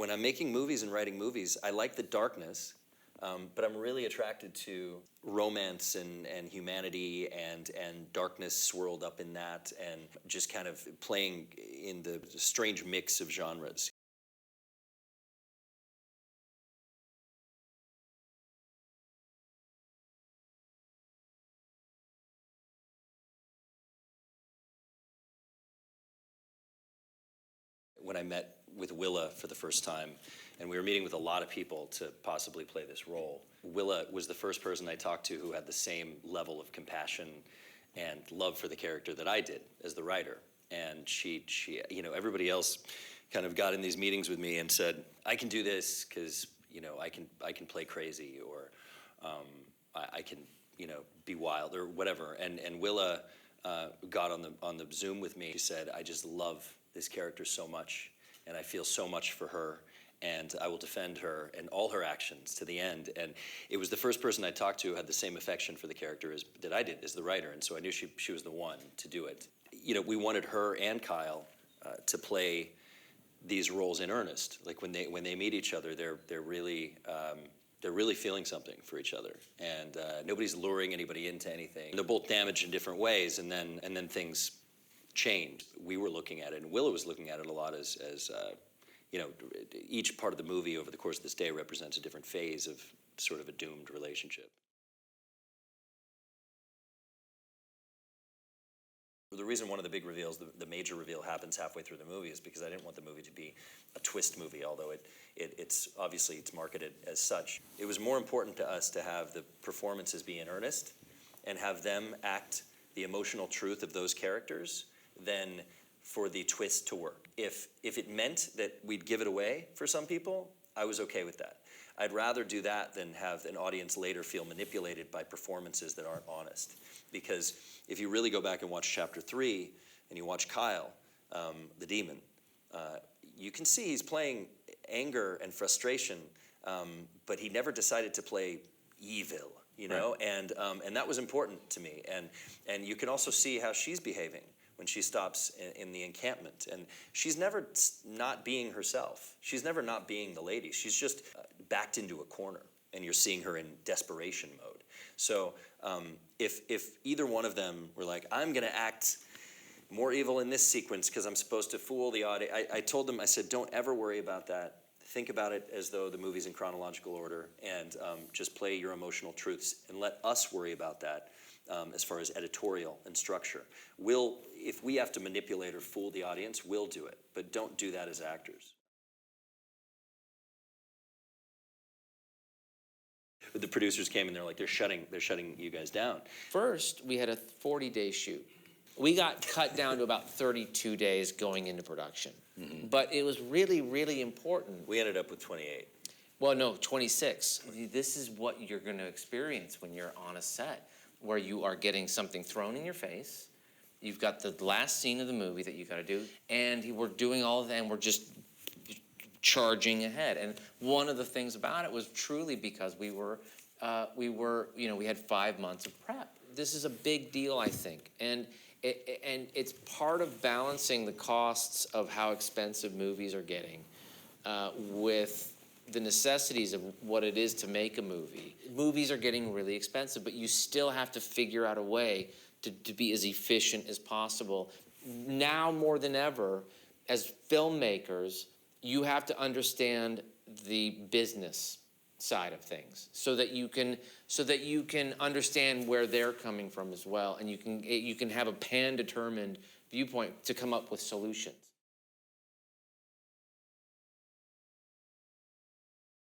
when I'm making movies and writing movies, I like the darkness, but I'm really attracted to romance and humanity and darkness swirled up in that, and just kind of playing in the strange mix of genres. When I met with Willa for the first time, and we were meeting with a lot of people to possibly play this role, Willa was the first person I talked to who had the same level of compassion and love for the character that I did as the writer. And she, you know, everybody else kind of got in these meetings with me and said, I can do this because, you know, I can play crazy, or I can, you know, be wild or whatever. And Willa got on the Zoom with me. She said, I just love this character so much, and I feel so much for her, and I will defend her and all her actions to the end. And it was the first person I talked to who had the same affection for the character that I did as the writer, and so I knew she was the one to do it. You know, we wanted her and Kyle to play these roles in earnest. Like when they meet each other, they're really feeling something for each other, and nobody's luring anybody into anything. They're both damaged in different ways, and then things changed. We were looking at it, and Willa was looking at it a lot as you know, each part of the movie over the course of this day represents a different phase of sort of a doomed relationship. The reason one of the big reveals, the major reveal, happens halfway through the movie is because I didn't want the movie to be a twist movie, although it's obviously it's marketed as such. It was more important to us to have the performances be in earnest and have them act the emotional truth of those characters than for the twist to work. If it meant that we'd give it away for some people, I was okay with that. I'd rather do that than have an audience later feel manipulated by performances that aren't honest. Because if you really go back and watch chapter 3, and you watch Kyle, the demon, you can see he's playing anger and frustration, but he never decided to play evil, you know? Right. And that was important to me. And you can also see how she's behaving when she stops in the encampment. And she's never not being herself. She's never not being the lady. She's just backed into a corner, and you're seeing her in desperation mode. So if either one of them were like, I'm gonna act more evil in this sequence because I'm supposed to fool the audience, I told them, I said, don't ever worry about that. Think about it as though the movie's in chronological order, and just play your emotional truths, and let us worry about that. As far as editorial and structure. If we have to manipulate or fool the audience, we'll do it, but don't do that as actors. The producers came and they're like, they're shutting you guys down. First, we had a 40-day shoot. We got cut down to about 32 days going into production. Mm-hmm. But it was really, really important. We ended up with 28. Well, no, 26. This is what you're going to experience when you're on a set, where you are getting something thrown in your face. You've got the last scene of the movie that you got to do, and we're doing all of that, and we're just charging ahead. And one of the things about it was truly because we were, you know, we had 5 months of prep. This is a big deal, I think, and it's part of balancing the costs of how expensive movies are getting with the necessities of what it is to make a movie. Movies are getting really expensive, but you still have to figure out a way to be as efficient as possible. Now more than ever, as filmmakers, you have to understand the business side of things so that you can understand where they're coming from as well, and you can have a pan-determined viewpoint to come up with solutions.